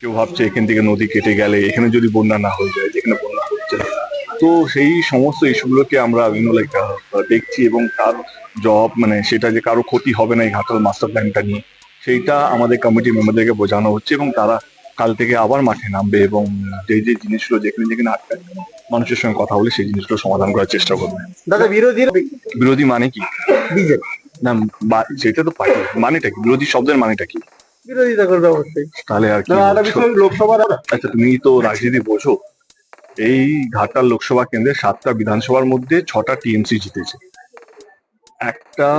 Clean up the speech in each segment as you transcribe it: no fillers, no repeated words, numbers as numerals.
কেউ ভাবছে এখান থেকে নদী কেটে গেলে এখানে যদি বন্যা না হয়ে যায়, যেখানে বন্যা হচ্ছে না। তো সেই সমস্ত ইস্যুগুলোকে আমরা লাইক দেখছি, এবং তার জবাব মানে সেটা যে কারো ক্ষতি হবে না এই ঘাটাল মাস্টার প্ল্যানটা নিয়ে, সেইটা আমাদের কমিটি মেম্বারদেরকে বোঝানো হচ্ছে, এবং তারা কাল থেকে আবার মাঠে নামবে এবং যে যে জিনিসগুলো যেখানে যেখানে আটকায় মানুষের সঙ্গে কথা বলে সেই জিনিসগুলো সমাধান করার চেষ্টা করবে। দাদা বিরোধী মানে কি? বিজেপি না, সেটা তো পার্টি মানেটা কি? বিরোধী শব্দের মানেটা কি? বিরোধিতা করবে অবশ্যই। তাহলে আর কি দাদা, আরেকটা বলছো? বিষয় লোকসভার আচ্ছা, তুমি তো রাজনীতি বোঝো। এই ঘাটাল লোকসভা কেন্দ্রে 7টা বিধানসভার মধ্যে 6টা টিএমসি জিতেছে। একটা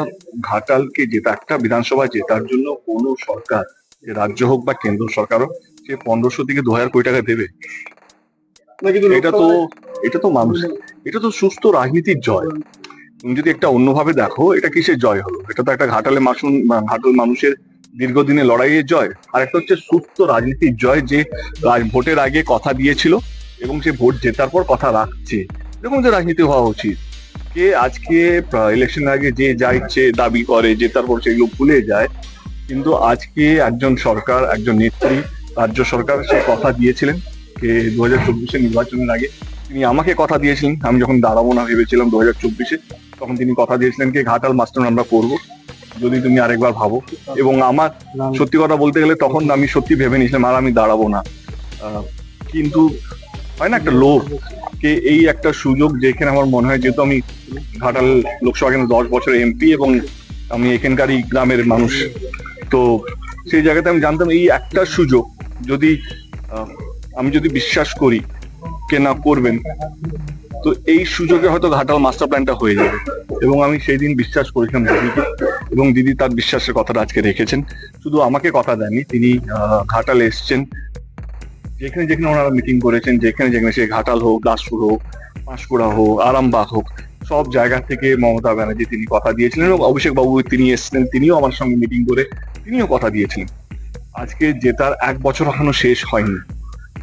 ঘাটালকে জেতা, একটা বিধানসভা জেতার জন্য কোনো সরকার, যে রাজ্য হোক বা কেন্দ্র সরকার হোক, সে 1500 থেকে 2000 কোটি টাকা দেবে? এটা তো মানুষ, এটা তো সুস্থ রাজনীতির জয়। তুমি যদি একটা অন্যভাবে দেখো, এটা কিসের জয় হলো? এটা তো একটা ঘাটাল মানুষের দীর্ঘদিনের লড়াইয়ের জয়। আর একটা হচ্ছে সুস্থ রাজনীতির জয়, যে ভোটের আগে কথা দিয়েছিল এবং সে ভোট জেতার পর কথা রাখছে। এরকম যে রাজনীতি হওয়া উচিত। কে আজকে ইলেকশনের আগে যে যা ইচ্ছে দাবি করে, জেতার পর সেগুলো ভুলে যায়। কিন্তু আজকে একজন সরকার, একজন নেত্রী, রাজ্য সরকার, সে কথা দিয়েছিলেন যে 2024 নির্বাচনের আগে তিনি আমাকে কথা দিয়েছিলেন, আমি যখন দাঁড়াবো না ভেবেছিলাম 2024, তখন তিনি কথা দিয়েছিলেন যে ঘাটাল মাস্টার আমরা করবো যদি তুমি আরেকবার ভাবো। এবং আমার সত্যি কথা বলতে গেলে তখন আমি সত্যি ভেবে নিয়েছিলাম আর আমি দাঁড়াবো না। কিন্তু হয় না একটা লোক, কে এই একটা সুযোগ, যেখানে আমার মনে হয়, যেহেতু আমি ঘাটাল লোকসভা কেন্দ্রে 10 বছর এমপি এবং আমি এখানকারই গ্রামের মানুষ, তো সেই জায়গাতে আমি জানতাম এই একটা সুযোগ যদি আমি যদি বিশ্বাস করি কে না করবেন, তো এই সুযোগে হয়তো ঘাটাল মাস্টার প্ল্যানটা হয়ে যাবে। এবং আমি সেই দিন বিশ্বাস করেছিলাম দিদিকে, এবং দিদি তার বিশ্বাসের কথাটা আজকে রেখেছেন। শুধু আমাকে কথা দেননি, তিনি ঘাটালে এসছেন, যেখানে যেখানে ওনারা মিটিং করেছেন, যেখানে যেখানে সে ঘাটাল হোক, দাসপুর হোক, পাঁশকুড়া হোক, আরামবাগ হোক, সব জায়গা থেকে মমতা ব্যানার্জি তিনি কথা দিয়েছিলেন, এবং অভিষেক বাবু তিনি এসেছিলেন, তিনিও আমার সঙ্গে মিটিং করে তিনিও কথা দিয়েছিলেন। আজকে জেতার 1 বছর এখনো শেষ হয়নি।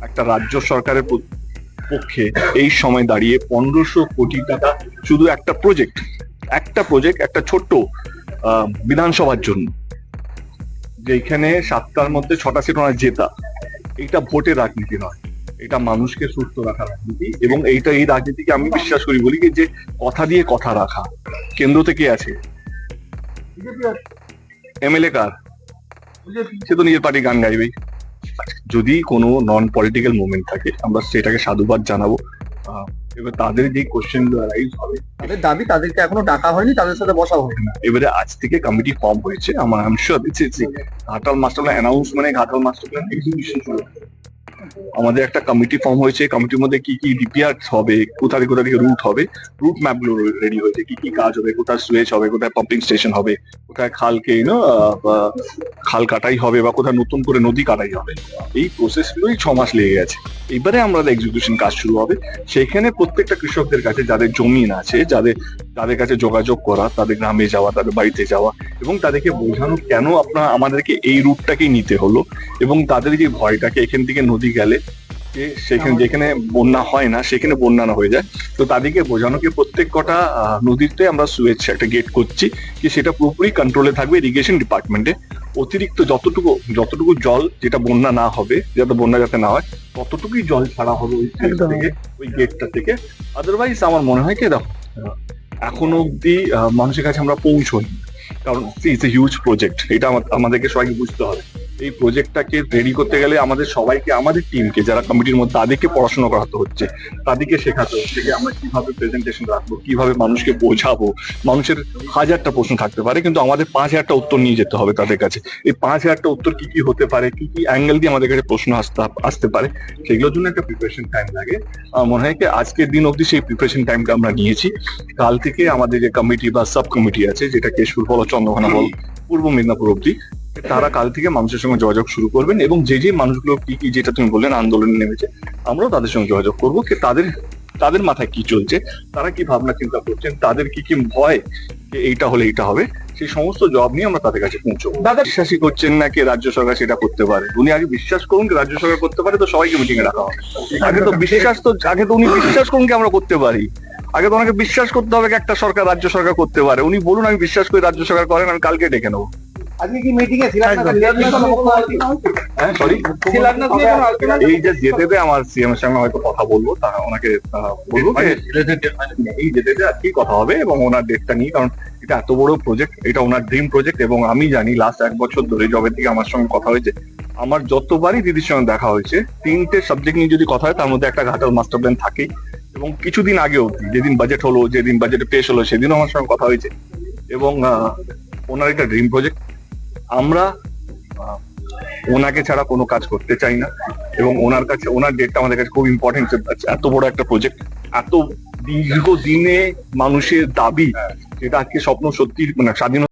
একটা রাজ্য সরকারের পক্ষে এই সময় দাঁড়িয়ে 1500 কোটি টাকা শুধু একটা প্রজেক্ট, একটা ছোট্ট বিধানসভার জন্য, যেখানে 7টার মধ্যে 6টা সিট ওনার জেতা, এটা ভোটের রাজনীতি নয়, এটা মানুষকে সুস্থ রাখার রাজনীতি। এবং এই রাজনীতিকে আমি বিশ্বাস করি, বলি কি, যে কথা দিয়ে কথা রাখা। কেন্দ্র থেকে আছে এমএলএ কার, সে তো নিজের পার্টি গান গাইবেই। যদি কোনো নন পলিটিক্যাল মুভমেন্ট থাকে, আমরা সেটাকে সাধুবাদ জানাবো। এবার তাদের যে কোশ্চেন রাইজ হবে, তাদের দাবি, তাদেরকে এখনো ডাকা হয়নি, তাদের সাথে বসা হয়নি। এবারে আজ থেকে কমিটি ফর্ম হয়েছে, আমার আমি sure Ghatal master plan announce মানে ঘাটাল মাস্টার প্ল্যান এক্সিকিউশন শুরু হবে। আমাদের একটা কমিটি ফর্ম হয়েছে, কমিটির মধ্যে কি কি ডিপিআর হবে, কোথা থেকে রুট হবে, রুট ম্যাপ গুলো রেডি হয়েছে, কি কি কাজ হবে, কোথায় সুয়েজ হবে, কোথায় পাম্পিং স্টেশন হবে, কোথায় খালকে খাল কাটাই হবে, বা কোথায় নতুন করে নদী কাটাই হবে। এই প্রসেস গুলোই 6 মাস লেগে গেছে। এবারে আমাদের এক্সিকিউশন কাজ শুরু হবে। সেখানে প্রত্যেকটা কৃষকদের কাছে, যাদের জমিন আছে, যাদের কাছে যোগাযোগ করা, তাদের গ্রামে যাওয়া, তাদের বাড়িতে যাওয়া, এবং তাদেরকে বোঝানো কেন আমাদেরকে এই রুটটাকেই নিতে হলো, এবং তাদের যে ভয়টাকে, এখান থেকে নদী গেলে সেখানে যেখানে বন্যা হয় না সেখানে বন্যা না হয়ে যায়, তো তাদেরকে বোঝানো কি প্রত্যেক কটা নদীতে আমরা সুয়েজ একটা গেট করছি, কি সেটা পুরোপুরি কন্ট্রোলে থাকবে ইরিগেশন ডিপার্টমেন্টে। অতিরিক্ত যতটুকু জল, যেটা বন্যা না হবে, যাতে বন্যা যাতে না হয়, ততটুকুই জল ছাড়া হবে ওই থেকে, ওই গেটটা থেকে। আদারওয়াইজ আমার মনে হয় কি, দেখো, এখনো অব্দি মানুষের কাছে আমরা পৌঁছই, কারণ ইটস এ হিউজ প্রজেক্ট। এটা আমাদেরকে সবাইকে বুঝতে হবে। এই প্রজেক্টটাকে রেডি করতে গেলে আমাদের সবাইকে, আমাদের টিমকে, যারা কমিটির মধ্যে, তাদেরকে পড়াশোনা করাতে হচ্ছে, তাদেরকে শেখাতে হচ্ছে যে আমরা কিভাবে প্রেজেন্টেশন রাখবো, কিভাবে মানুষকে বোঝাবো। মানুষের 1000টা প্রশ্ন থাকতে পারে, কিন্তু আমাদের 5000টা উত্তর নিয়ে যেতে হবে তাদের কাছে। এই 5000টা উত্তর কি কি হতে পারে, কি কি অ্যাঙ্গেল দিয়ে আমাদের কাছে প্রশ্ন আসতে পারে, সেগুলোর জন্য একটা প্রিপারেশন টাইম লাগে। আমার মনে হয় কি আজকের দিন অবধি সেই প্রিপারেশন টাইমটা আমরা নিয়েছি। কাল থেকে আমাদের যে কমিটি বা সাব কমিটি আছে, যেটা কেশপুর বল, চন্দ্রকোনা বল, পূর্ব মেদিনীপুর অব্দি, তারা কাল থেকে মানুষের সঙ্গে যোগাযোগ শুরু করবেন, এবং যে যে মানুষগুলো কি কি, যেটা তুমি বললেন আন্দোলনে নেমেছে, আমরাও তাদের সঙ্গে যোগাযোগ করবো, কি তাদের মাথায় কি চলছে, তারা কি ভাবনা চিন্তা করছেন, তাদের কি কি ভয়, যে এইটা হলে এইটা হবে, সেই সমস্ত জবাব নিয়ে আমরা তাদের কাছে পৌঁছবো। দাদা বিশ্বাসই করছেন না কি রাজ্য সরকার সেটা করতে পারে? উনি আগে বিশ্বাস করুন কি রাজ্য সরকার করতে পারে, তো সবাইকে মিটিং এ রাখা হবে। আগে তো উনি বিশ্বাস করুন কি আমরা করতে পারি। আগে তো ওনাকে বিশ্বাস করতে হবে একটা সরকার, রাজ্য সরকার করতে পারে। উনি বলুন আমি বিশ্বাস করি রাজ্য সরকার করেন, আমি কালকে ডেকে নেবো। আজকে কি মিটিং এ হ্যাঁ সরি এই যে যেতে আমার সিএম এর সঙ্গে হয়তো কথা বলবো, তা ওনাকে বলবো যে এই যেতে কি কথা হবে এবং ওনার ডেটটা নিয়ে, কারণ এটা এত বড় প্রজেক্ট, এটা ওনার ড্রিম প্রজেক্ট। এবং আমি জানি লাস্ট 1 বছর ধরে জবের থেকে আমার সঙ্গে কথা হয়েছে, আমার যতবারই দিদির সঙ্গে দেখা হয়েছে, 3টে সাবজেক্ট নিয়ে যদি কথা হয় তার মধ্যে একটা ঘাটাল মাস্টার প্ল্যান থাকেই। এবং কিছুদিন আগে অব্দি যেদিন বাজেট হলো, যেদিন বাজেটে পেশ হলো, সেদিনও আমার সঙ্গে কথা হয়েছে। এবং ওনার এটা ড্রিম প্রজেক্ট, আমরা ওনাকে ছাড়া কোনো কাজ করতে চাই না। এবং ওনার কাছে ওনার ডেটটা আমাদের কাছে খুব ইম্পর্টেন্ট। এত বড় একটা প্রজেক্ট, এত দীর্ঘ দিনে মানুষের দাবি, যেটা আজকে স্বপ্ন সত্যি, মানে স্বাধীনতা